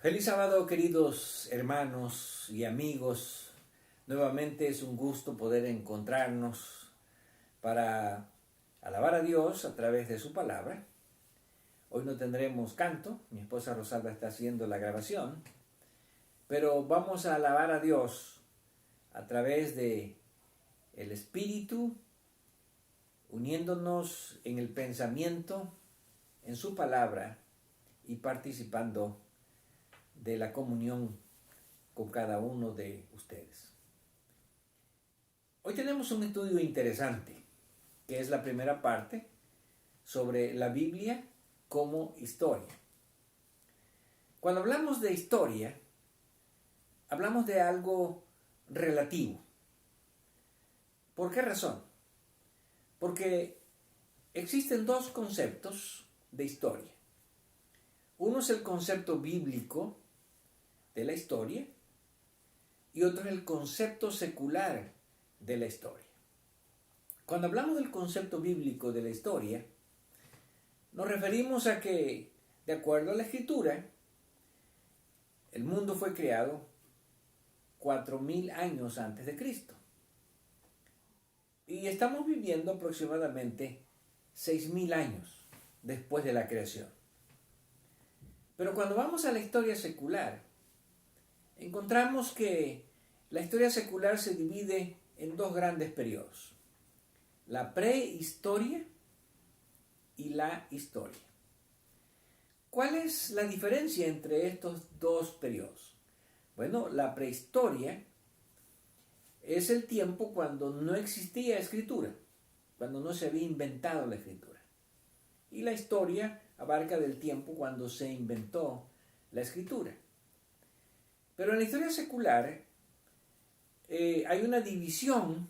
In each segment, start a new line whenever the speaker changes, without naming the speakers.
Feliz sábado, queridos hermanos y amigos. Nuevamente es un gusto poder encontrarnos para alabar a Dios a través de su palabra. Hoy no tendremos canto, mi esposa Rosalba está haciendo la grabación, pero vamos a alabar a Dios a través de el Espíritu, uniéndonos en el pensamiento, en su palabra y participando de la comunión con cada uno de ustedes. Hoy tenemos un estudio interesante, que es la primera parte sobre la Biblia como historia. Cuando hablamos de historia, hablamos de algo relativo. ¿Por qué razón? Porque existen dos conceptos de historia. Uno es el concepto bíblico de la historia y otro es el concepto secular de la historia. Cuando hablamos del concepto bíblico de la historia, nos referimos a que, de acuerdo a la Escritura, el mundo fue creado 4000 años antes de Cristo. Y estamos viviendo aproximadamente 6000 años después de la creación. Pero cuando vamos a la historia secular, encontramos que la historia secular se divide en dos grandes periodos: la prehistoria y la historia. ¿Cuál es la diferencia entre estos dos periodos? Bueno, la prehistoria es el tiempo cuando no existía escritura, cuando no se había inventado la escritura. Y la historia abarca del tiempo cuando se inventó la escritura. Pero en la historia secular hay una división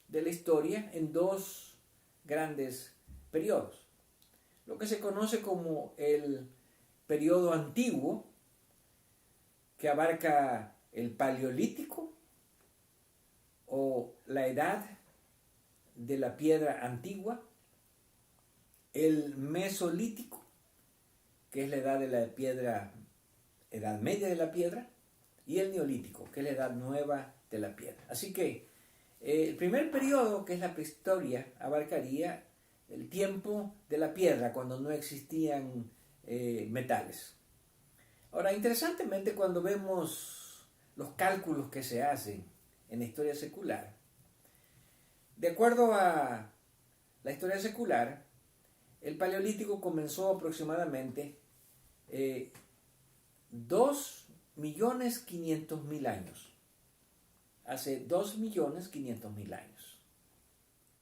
de la historia en dos grandes periodos. Lo que se conoce como el periodo antiguo, que abarca el paleolítico o la edad de la piedra antigua, el mesolítico, que es la edad de la piedra, edad media de la piedra, y el neolítico, que es la edad nueva de la piedra. Así que el primer periodo, que es la prehistoria, abarcaría el tiempo de la piedra, cuando no existían metales. Ahora, interesantemente, cuando vemos los cálculos que se hacen en la historia secular, de acuerdo a la historia secular, el paleolítico comenzó aproximadamente 2.500.000 años. Hace 2.500.000 años.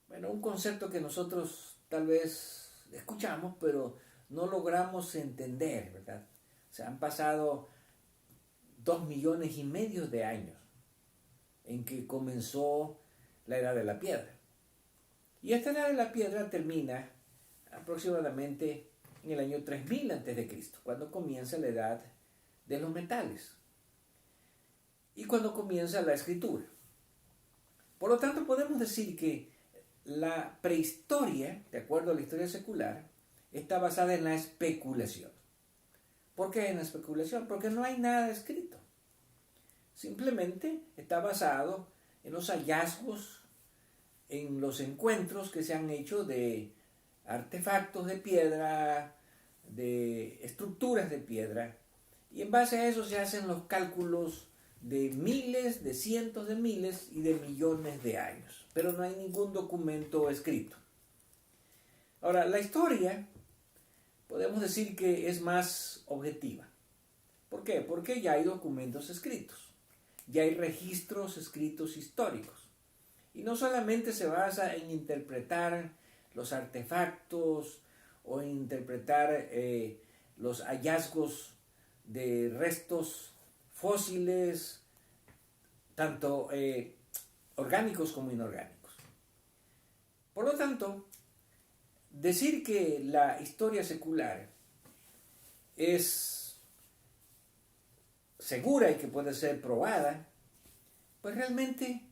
Bueno, un concepto que nosotros tal vez escuchamos, pero no logramos entender, ¿verdad? O sea, han pasado 2,5 millones de años en que comenzó la edad de la piedra. Y esta edad de la piedra termina aproximadamente en el año 3000 a.C., cuando comienza la edad de los metales y cuando comienza la escritura. Por lo tanto, podemos decir que la prehistoria, de acuerdo a la historia secular, está basada en la especulación. ¿Por qué en la especulación? Porque no hay nada escrito. Simplemente está basado en los hallazgos, en los encuentros que se han hecho de artefactos de piedra, de estructuras de piedra, y en base a eso se hacen los cálculos de miles, de cientos de miles y de millones de años, pero no hay ningún documento escrito. Ahora, la historia podemos decir que es más objetiva. ¿Por qué? Porque ya hay documentos escritos, ya hay registros escritos históricos, y no solamente se basa en interpretar los artefactos o en interpretar los hallazgos de restos fósiles, tanto orgánicos como inorgánicos. Por lo tanto, decir que la historia secular es segura y que puede ser probada, pues realmente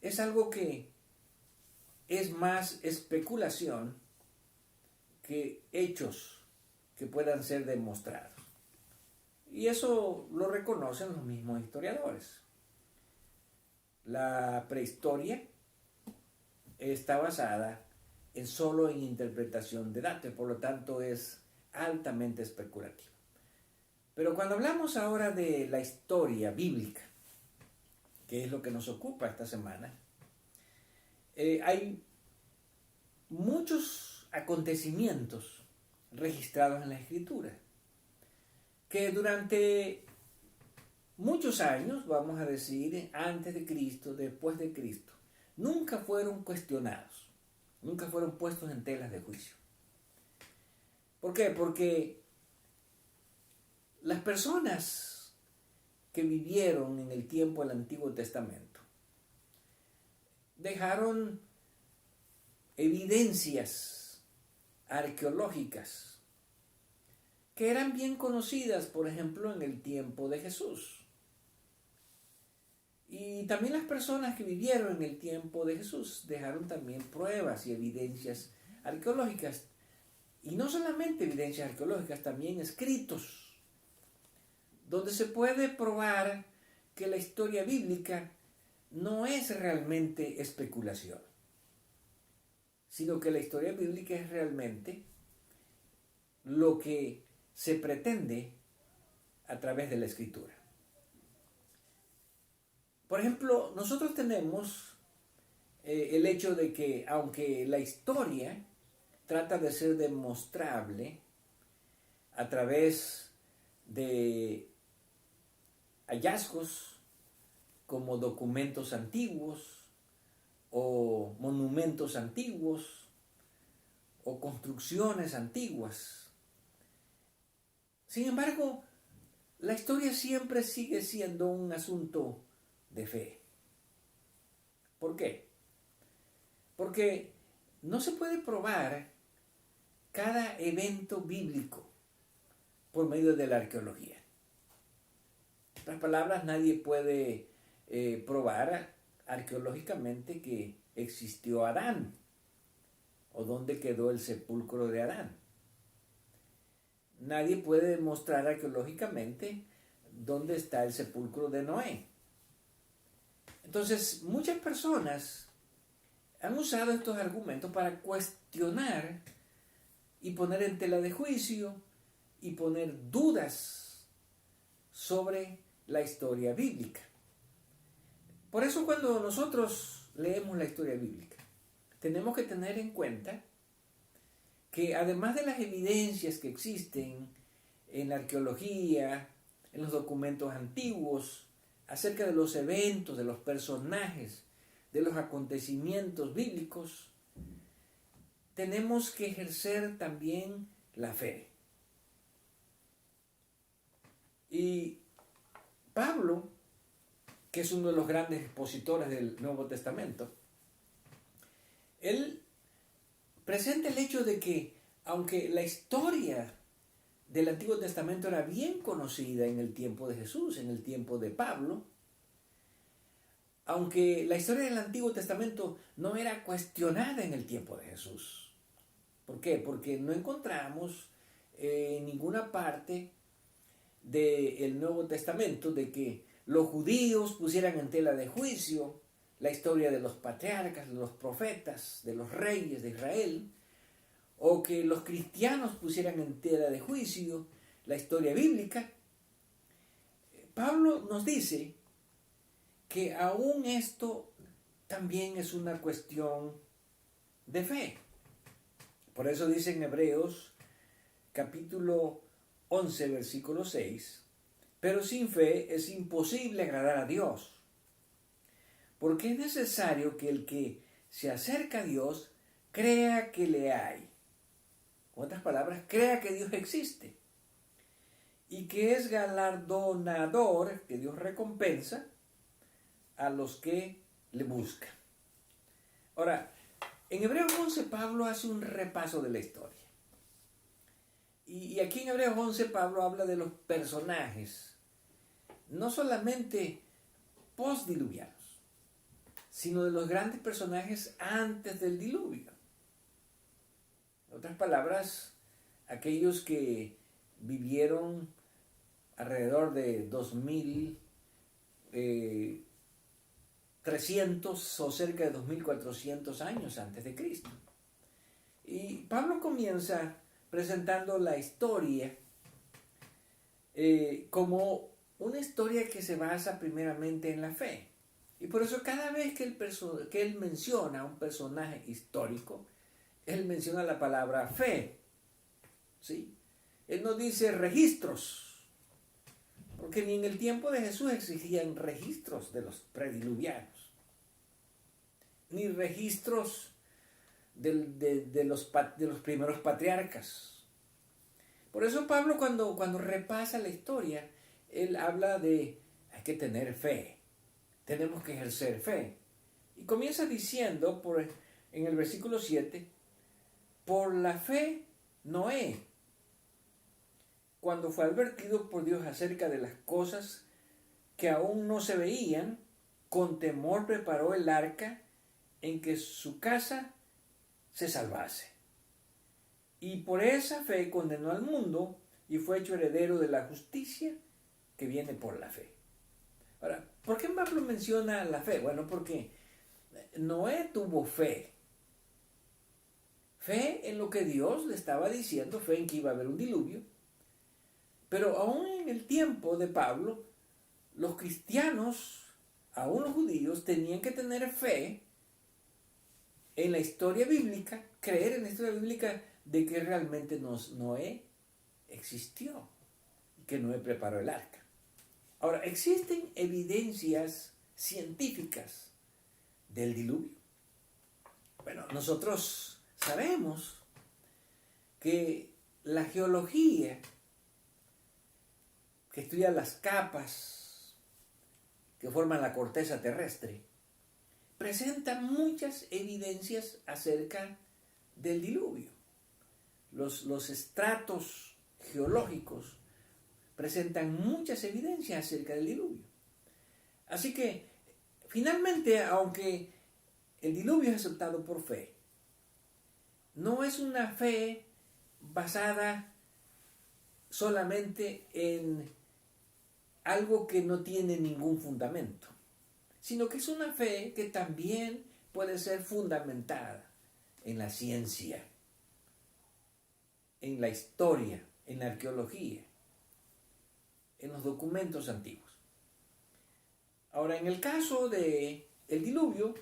es algo que es más especulación que hechos que puedan ser demostrados. Y eso lo reconocen los mismos historiadores. La prehistoria está basada solo en interpretación de datos, por lo tanto es altamente especulativa. Pero cuando hablamos ahora de la historia bíblica, que es lo que nos ocupa esta semana, hay muchos acontecimientos registrados en la Escritura que durante muchos años, vamos a decir, antes de Cristo, después de Cristo, nunca fueron cuestionados, nunca fueron puestos en telas de juicio. ¿Por qué? Porque las personas que vivieron en el tiempo del Antiguo Testamento dejaron evidencias arqueológicas que eran bien conocidas, por ejemplo, en el tiempo de Jesús. Y también las personas que vivieron en el tiempo de Jesús dejaron también pruebas y evidencias arqueológicas. Y no solamente evidencias arqueológicas, también escritos, donde se puede probar que la historia bíblica no es realmente especulación, sino que la historia bíblica es realmente lo que se pretende a través de la escritura. Por ejemplo, nosotros tenemos el hecho de que aunque la historia trata de ser demostrable a través de hallazgos como documentos antiguos o monumentos antiguos o construcciones antiguas. Sin embargo, la historia siempre sigue siendo un asunto de fe. ¿Por qué? Porque no se puede probar cada evento bíblico por medio de la arqueología. En otras palabras, nadie puede probar arqueológicamente que existió Adán o dónde quedó el sepulcro de Adán. Nadie puede demostrar arqueológicamente dónde está el sepulcro de Noé. Entonces, muchas personas han usado estos argumentos para cuestionar y poner en tela de juicio y poner dudas sobre la historia bíblica. Por eso cuando nosotros leemos la historia bíblica, tenemos que tener en cuenta que además de las evidencias que existen en la arqueología, en los documentos antiguos, acerca de los eventos, de los personajes, de los acontecimientos bíblicos, tenemos que ejercer también la fe. Y Pablo, que es uno de los grandes expositores del Nuevo Testamento, él presenta el hecho de que, aunque la historia del Antiguo Testamento era bien conocida en el tiempo de Jesús, en el tiempo de Pablo, aunque la historia del Antiguo Testamento no era cuestionada en el tiempo de Jesús. ¿Por qué? Porque no encontramos en ninguna parte del Nuevo Testamento de que los judíos pusieran en tela de juicio la historia de los patriarcas, de los profetas, de los reyes de Israel, o que los cristianos pusieran en tela de juicio la historia bíblica. Pablo nos dice que aún esto también es una cuestión de fe. Por eso dice en Hebreos capítulo 11, versículo 6, pero sin fe es imposible agradar a Dios, porque es necesario que el que se acerca a Dios crea que le hay. En otras palabras, crea que Dios existe y que es galardonador, que Dios recompensa a los que le buscan. Ahora, en Hebreos 11 Pablo hace un repaso de la historia. Y aquí en Hebreos 11 Pablo habla de los personajes, no solamente postdiluvianos, sino de los grandes personajes antes del diluvio. En otras palabras, aquellos que vivieron alrededor de 2300 o cerca de 2400 años antes de Cristo. Y Pablo comienza presentando la historia como una historia que se basa primeramente en la fe. Y por eso cada vez que él menciona a un personaje histórico, él menciona la palabra fe. ¿Sí? Él no dice registros, porque ni en el tiempo de Jesús existían registros de los prediluvianos, ni registros de los primeros patriarcas. Por eso Pablo cuando repasa la historia, él habla de hay que tener fe, tenemos que ejercer fe. Y comienza diciendo en el versículo 7, por la fe Noé, cuando fue advertido por Dios acerca de las cosas que aún no se veían, con temor preparó el arca en que su casa se salvase. Y por esa fe condenó al mundo y fue hecho heredero de la justicia que viene por la fe. Ahora, ¿por qué Pablo menciona la fe? Bueno, porque Noé tuvo fe. Fe en lo que Dios le estaba diciendo, fe en que iba a haber un diluvio. Pero aún en el tiempo de Pablo, los cristianos, aún los judíos, tenían que tener fe en la historia bíblica, creer en la historia bíblica de que realmente Noé existió y que Noé preparó el arca. Ahora, existen evidencias científicas del diluvio. Bueno, nosotros sabemos que la geología, que estudia las capas que forman la corteza terrestre, presenta muchas evidencias acerca del diluvio. Los estratos geológicos presentan muchas evidencias acerca del diluvio. Así que, finalmente, aunque el diluvio es aceptado por fe, no es una fe basada solamente en algo que no tiene ningún fundamento, sino que es una fe que también puede ser fundamentada en la ciencia, en la historia, en la arqueología, en los documentos antiguos. Ahora, en el caso del diluvio,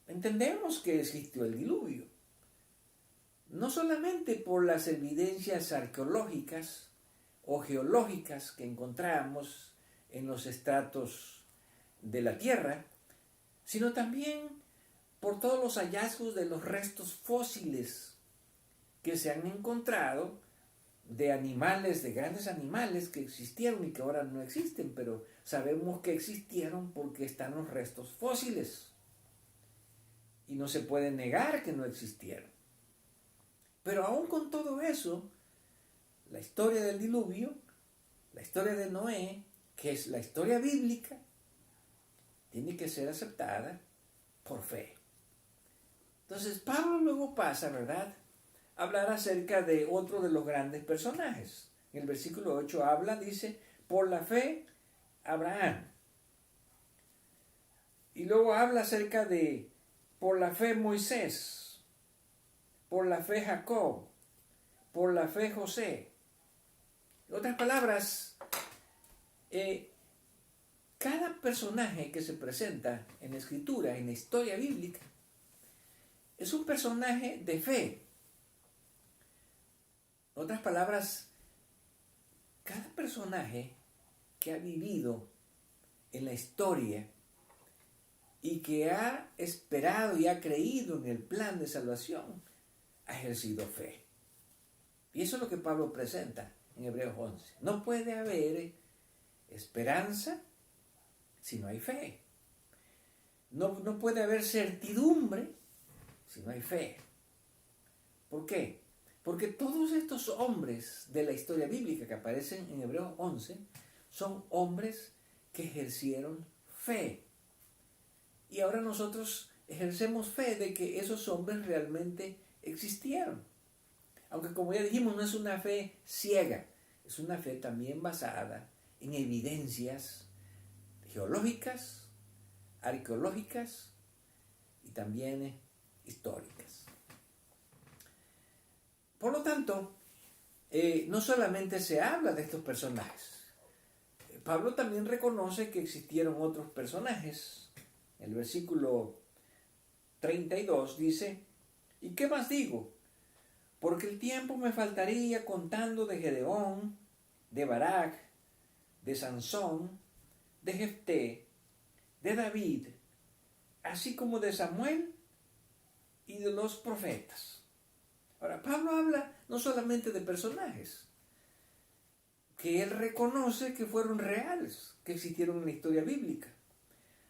entendemos que existió el diluvio, no solamente por las evidencias arqueológicas o geológicas que encontramos en los estratos de la Tierra, sino también por todos los hallazgos de los restos fósiles que se han encontrado de animales, de grandes animales que existieron y que ahora no existen, pero sabemos que existieron porque están los restos fósiles y no se puede negar que no existieron. Pero aún con todo eso, la historia del diluvio, la historia de Noé, que es la historia bíblica, tiene que ser aceptada por fe. Entonces Pablo luego pasa, ¿verdad?, a hablar acerca de otro de los grandes personajes. En el versículo 8 dice, por la fe, Abraham. Y luego habla acerca de, por la fe, Moisés, por la fe, Jacob, por la fe, José. En otras palabras, cada personaje que se presenta en la Escritura, en la historia bíblica, es un personaje de fe. En otras palabras, cada personaje que ha vivido en la historia y que ha esperado y ha creído en el plan de salvación, ha ejercido fe. Y eso es lo que Pablo presenta en Hebreos 11. No puede haber esperanza si no hay fe. No puede haber certidumbre si no hay fe. ¿Por qué? Porque todos estos hombres de la historia bíblica que aparecen en Hebreos 11 son hombres que ejercieron fe. Y ahora nosotros ejercemos fe de que esos hombres realmente existieron. Aunque, como ya dijimos, no es una fe ciega, es una fe también basada en evidencias geológicas, arqueológicas y también históricas. Por lo tanto, no solamente se habla de estos personajes. Pablo también reconoce que existieron otros personajes. El versículo 32 dice: ¿y qué más digo? Porque el tiempo me faltaría contando de Gedeón, de Barak, de Sansón, de Jefté, de David, así como de Samuel y de los profetas. Ahora, Pablo habla no solamente de personajes que él reconoce que fueron reales, que existieron en la historia bíblica,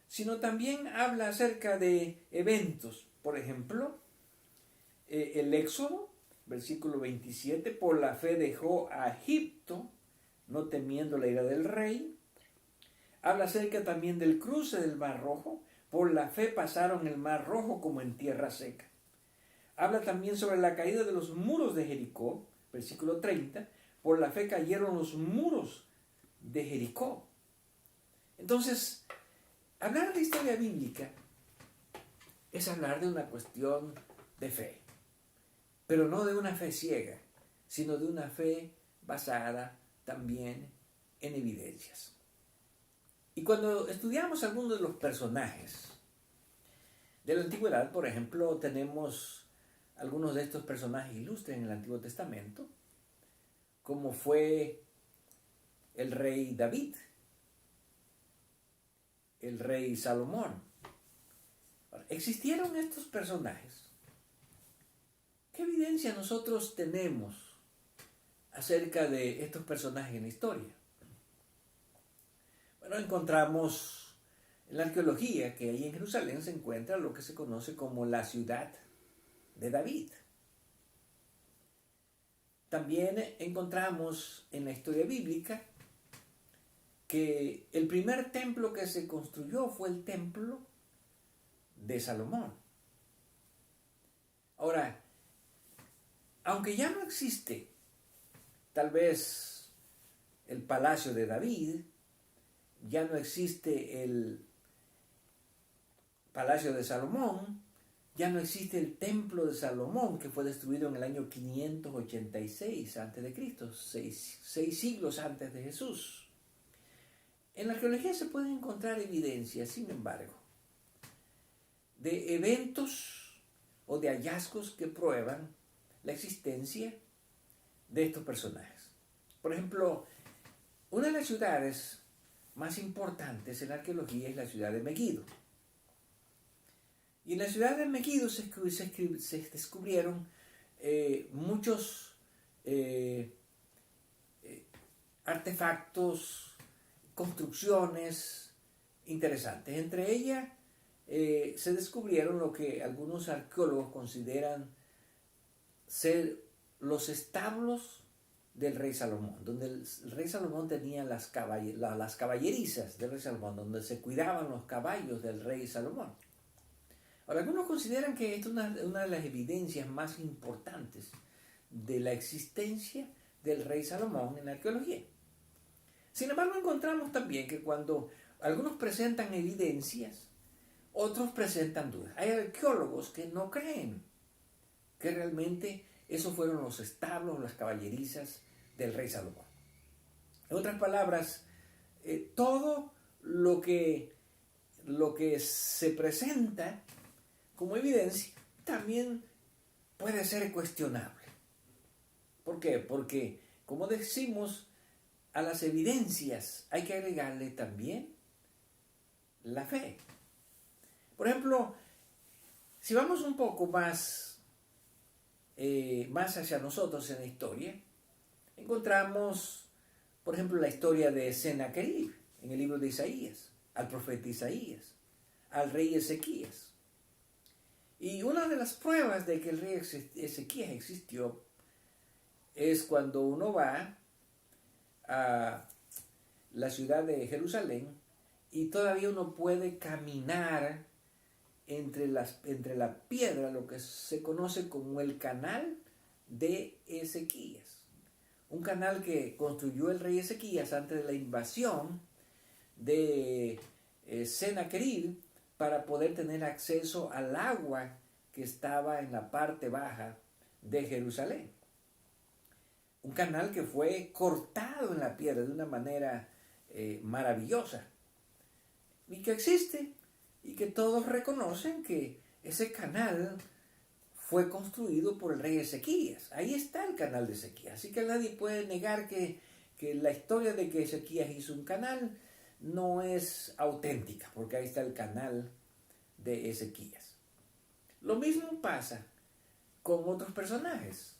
sino también habla acerca de eventos. Por ejemplo, el Éxodo, versículo 27, por la fe dejó a Egipto, no temiendo la ira del rey. Habla acerca también del cruce del Mar Rojo, por la fe pasaron el Mar Rojo como en tierra seca. Habla también sobre la caída de los muros de Jericó, versículo 30, por la fe cayeron los muros de Jericó. Entonces, hablar de historia bíblica es hablar de una cuestión de fe, pero no de una fe ciega, sino de una fe basada también en evidencias. Y cuando estudiamos algunos de los personajes de la antigüedad, por ejemplo, tenemos algunos de estos personajes ilustres en el Antiguo Testamento, como fue el rey David, el rey Salomón. ¿Existieron estos personajes? ¿Qué evidencia nosotros tenemos acerca de estos personajes en la historia? Bueno, encontramos en la arqueología que ahí en Jerusalén se encuentra lo que se conoce como la ciudad de David. También encontramos en la historia bíblica que el primer templo que se construyó fue el templo de Salomón. Ahora, aunque ya no existe tal vez el palacio de David, ya no existe el palacio de Salomón, ya no existe el templo de Salomón, que fue destruido en el año 586 a.C., 6 siglos antes de Jesús. En la arqueología se pueden encontrar evidencias, sin embargo, de eventos o de hallazgos que prueban la existencia de estos personajes. Por ejemplo, una de las ciudades más importantes en la arqueología es la ciudad de Megido. Y en la ciudad de Megido se descubrieron muchos artefactos, construcciones interesantes. Entre ellas se descubrieron lo que algunos arqueólogos consideran ser los establos del rey Salomón, donde el rey Salomón tenía las caballerizas del rey Salomón, donde se cuidaban los caballos del rey Salomón. Ahora, algunos consideran que esta es una de las evidencias más importantes de la existencia del rey Salomón en la arqueología. Sin embargo, encontramos también que cuando algunos presentan evidencias, otros presentan dudas. Hay arqueólogos que no creen que realmente esos fueron los establos, las caballerizas del rey Salomón. En otras palabras, todo lo que se presenta como evidencia también puede ser cuestionable. ¿Por qué? Porque, como decimos, a las evidencias hay que agregarle también la fe. Por ejemplo, si vamos un poco más hacia nosotros en la historia, encontramos, por ejemplo, la historia de Sennacherib en el libro de Isaías, al profeta Isaías, al rey Ezequías. Y una de las pruebas de que el rey Ezequías existió es cuando uno va a la ciudad de Jerusalén y todavía uno puede caminar entre la piedra, lo que se conoce como el canal de Ezequías. un canal que construyó el rey Ezequías antes de la invasión de Sennacherib para poder tener acceso al agua que estaba en la parte baja de Jerusalén. Un canal que fue cortado en la piedra de una manera maravillosa y que existe y que todos reconocen que ese canal fue construido por el rey Ezequías. Ahí está el canal de Ezequías. Así que nadie puede negar que la historia de que Ezequías hizo un canal no es auténtica, porque ahí está el canal de Ezequías. Lo mismo pasa con otros personajes.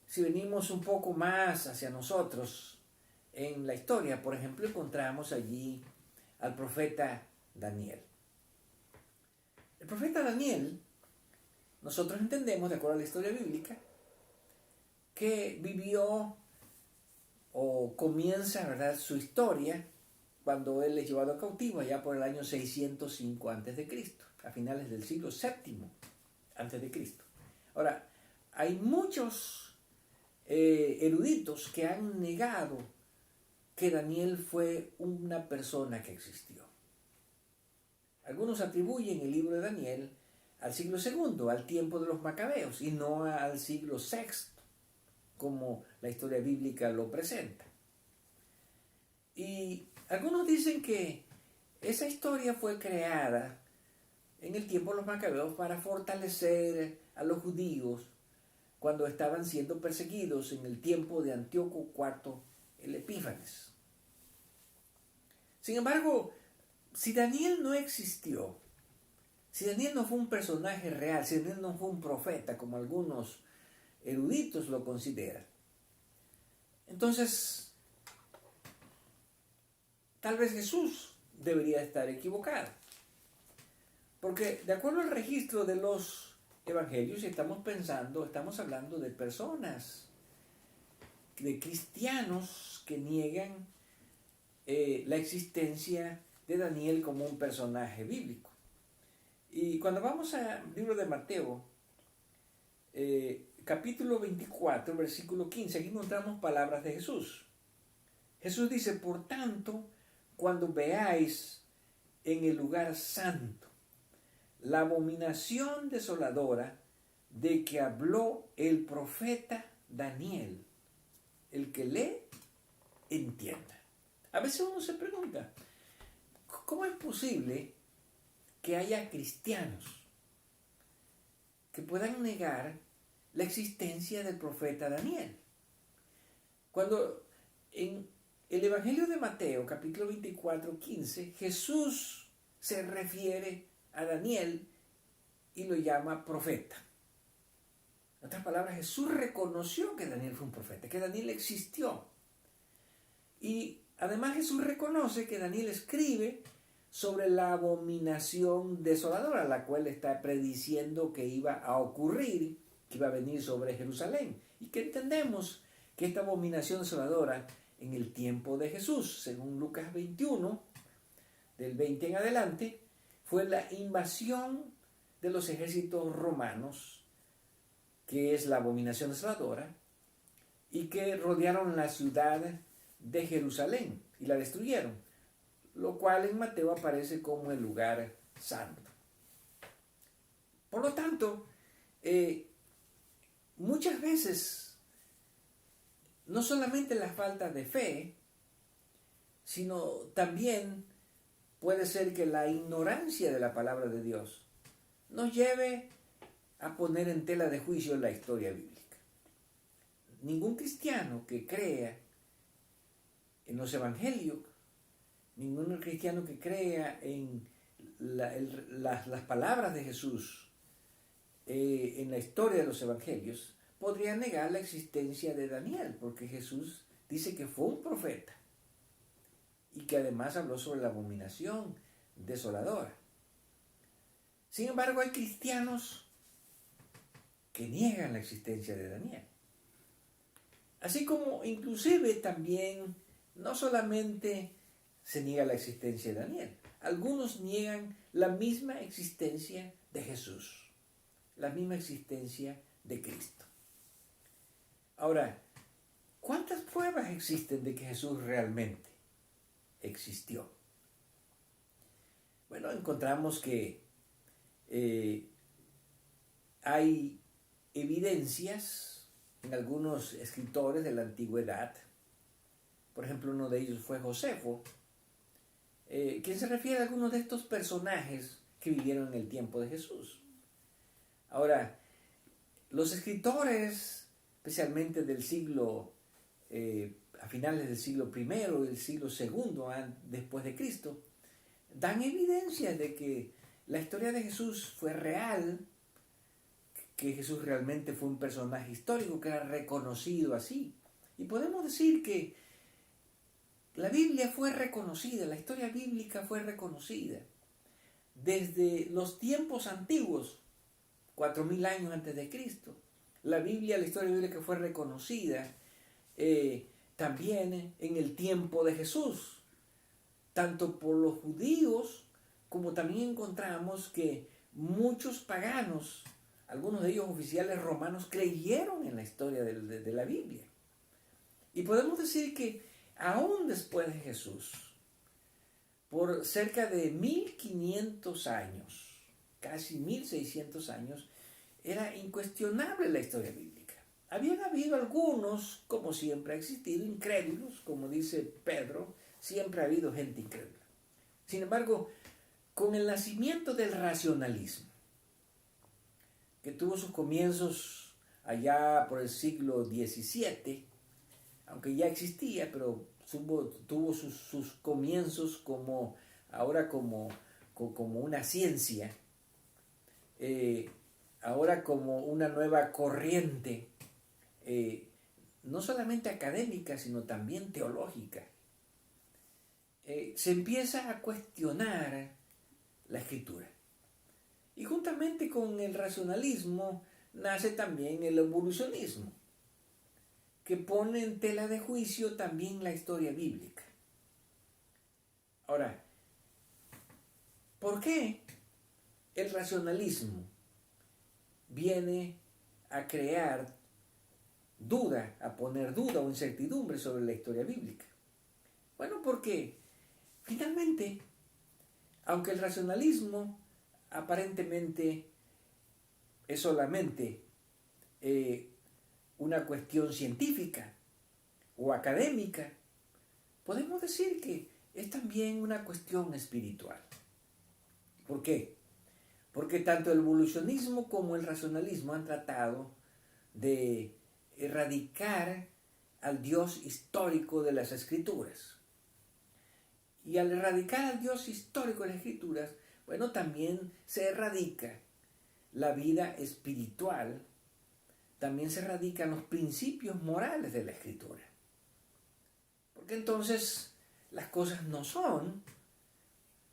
Si venimos un poco más hacia nosotros en la historia, por ejemplo, encontramos allí al profeta Daniel. El profeta Daniel, nosotros entendemos, de acuerdo a la historia bíblica, que vivió o comienza, ¿verdad?, su historia cuando él es llevado cautivo allá por el año 605 a.C., a finales del siglo VII a.C. Ahora, hay muchos eruditos que han negado que Daniel fue una persona que existió. Algunos atribuyen el libro de Daniel al siglo II, al tiempo de los macabeos, y no al siglo VI, como la historia bíblica lo presenta. Y algunos dicen que esa historia fue creada en el tiempo de los macabeos para fortalecer a los judíos cuando estaban siendo perseguidos en el tiempo de Antíoco IV el Epífanes. Sin embargo, si Daniel no existió, si Daniel no fue un personaje real, si Daniel no fue un profeta, como algunos eruditos lo consideran, entonces tal vez Jesús debería estar equivocado. Porque de acuerdo al registro de los evangelios, estamos hablando de personas, de cristianos que niegan la existencia de Daniel como un personaje bíblico. Y cuando vamos al libro de Mateo, capítulo 24, versículo 15, aquí encontramos palabras de Jesús. Jesús dice: por tanto, cuando veáis en el lugar santo la abominación desoladora de que habló el profeta Daniel, el que lee, entienda. A veces uno se pregunta, ¿cómo es posible que haya cristianos que puedan negar la existencia del profeta Daniel? Cuando en el Evangelio de Mateo, capítulo 24, 15, Jesús se refiere a Daniel y lo llama profeta. En otras palabras, Jesús reconoció que Daniel fue un profeta, que Daniel existió. Y además Jesús reconoce que Daniel escribe sobre la abominación desoladora, la cual está prediciendo que iba a ocurrir, que iba a venir sobre Jerusalén. Y que entendemos que esta abominación desoladora en el tiempo de Jesús, según Lucas 21, del 20 en adelante, fue la invasión de los ejércitos romanos, que es la abominación desoladora, y que rodearon la ciudad de Jerusalén y la destruyeron, lo cual en Mateo aparece como el lugar santo. Por lo tanto, muchas veces, no solamente la falta de fe, sino también puede ser que la ignorancia de la palabra de Dios nos lleve a poner en tela de juicio la historia bíblica. Ningún cristiano que crea en los evangelios, ningún cristiano que crea en las palabras de Jesús en la historia de los evangelios, podría negar la existencia de Daniel, porque Jesús dice que fue un profeta y que además habló sobre la abominación desoladora. Sin embargo, hay cristianos que niegan la existencia de Daniel. Así como inclusive también no solamente se niega la existencia de Daniel, algunos niegan la misma existencia de Jesús, la misma existencia de Cristo. Ahora, ¿Cuántas pruebas existen de que Jesús realmente existió? Bueno, encontramos que hay evidencias en algunos escritores de la antigüedad. Por ejemplo, uno de ellos fue Josefo, quien se refiere a algunos de estos personajes que vivieron en el tiempo de Jesús. Ahora, los escritores, especialmente del siglo, a finales del siglo I y del siglo II después de Cristo, dan evidencias de que la historia de Jesús fue real, que Jesús realmente fue un personaje histórico, que era reconocido así. Y podemos decir que la Biblia fue reconocida, la historia bíblica fue reconocida desde los tiempos antiguos, 4000 años antes de Cristo. La historia bíblica fue reconocida también en el tiempo de Jesús, tanto por los judíos como también encontramos que muchos paganos, algunos de ellos oficiales romanos, creyeron en la historia de la Biblia. Y podemos decir que aún después de Jesús, por cerca de 1500 años, casi 1600 años, era incuestionable la historia bíblica. Habían habido algunos, como siempre ha existido, incrédulos, como dice Pedro, siempre ha habido gente incrédula. Sin embargo, con el nacimiento del racionalismo, que tuvo sus comienzos allá por el siglo XVII, aunque ya existía, pero tuvo sus comienzos ahora como una ciencia, ahora como una nueva corriente, no solamente académica, sino también teológica. Se empieza a cuestionar la escritura. Y juntamente con el racionalismo nace también el evolucionismo, que pone en tela de juicio también la historia bíblica. Ahora, ¿por qué el racionalismo viene a crear duda, a poner duda o incertidumbre sobre la historia bíblica? Bueno, porque finalmente, aunque el racionalismo aparentemente es solamente una cuestión científica o académica, podemos decir que es también una cuestión espiritual. ¿Por qué? Porque tanto el evolucionismo como el racionalismo han tratado de erradicar al Dios histórico de las Escrituras. Y al erradicar al Dios histórico de las Escrituras, bueno, también se erradica la vida espiritual, también se erradican los principios morales de la Escritura. Porque entonces las cosas no son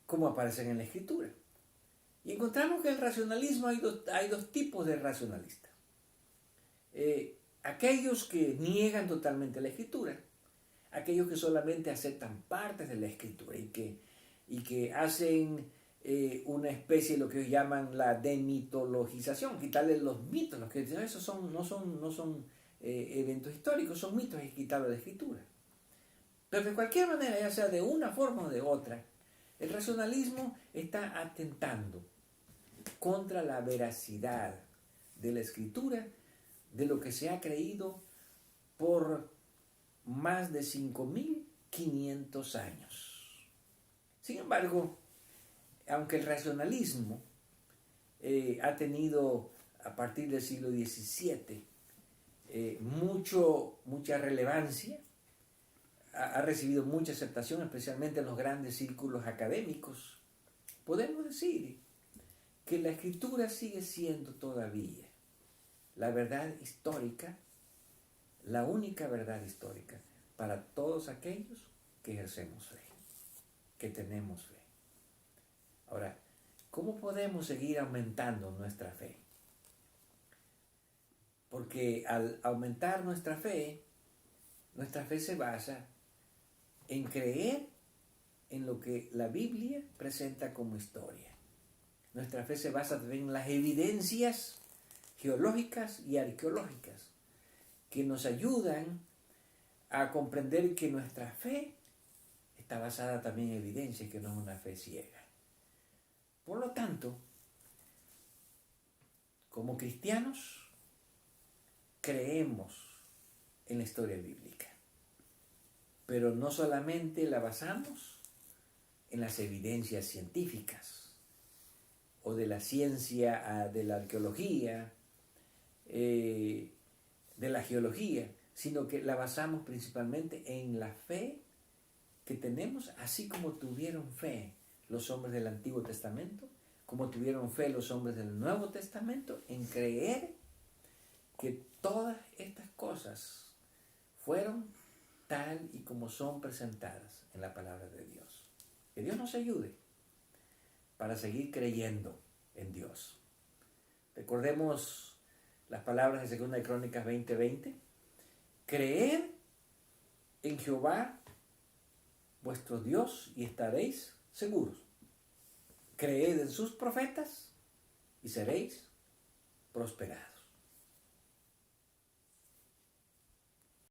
como aparecen en la Escritura. Y encontramos que el racionalismo hay dos tipos de racionalistas. Aquellos que niegan totalmente la Escritura, aquellos que solamente aceptan partes de la Escritura y que hacen una especie de lo que ellos llaman la demitologización, quitarle los mitos, los que dicen esos no son eventos históricos, son mitos y quitarle la Escritura. Pero de cualquier manera, ya sea de una forma o de otra, el racionalismo está atentando contra la veracidad de la Escritura, de lo que se ha creído por más de 5500 años. Sin embargo, aunque el racionalismo ha tenido a partir del siglo XVII mucha relevancia, ha recibido mucha aceptación, especialmente en los grandes círculos académicos, podemos decir que la Escritura sigue siendo todavía la verdad histórica, la única verdad histórica para todos aquellos que ejercemos fe, que tenemos fe. Ahora, ¿cómo podemos seguir aumentando nuestra fe? Porque al aumentar nuestra fe se basa en creer en lo que la Biblia presenta como historia. Nuestra fe se basa también en las evidencias geológicas y arqueológicas que nos ayudan a comprender que nuestra fe está basada también en evidencia, que no es una fe ciega. Por lo tanto, como cristianos, creemos en la historia bíblica, pero no solamente la basamos en las evidencias científicas o de la ciencia, de la arqueología, de la geología, sino que la basamos principalmente en la fe que tenemos, así como tuvieron fe los hombres del Antiguo Testamento, como tuvieron fe los hombres del Nuevo Testamento, en creer que todas estas cosas fueron tal y como son presentadas en la palabra de Dios. Que Dios nos ayude para seguir creyendo en Dios. Recordemos las palabras de 2 de Crónicas 20:20. Creed en Jehová vuestro Dios y estaréis seguros. Creed en sus profetas y seréis prosperados.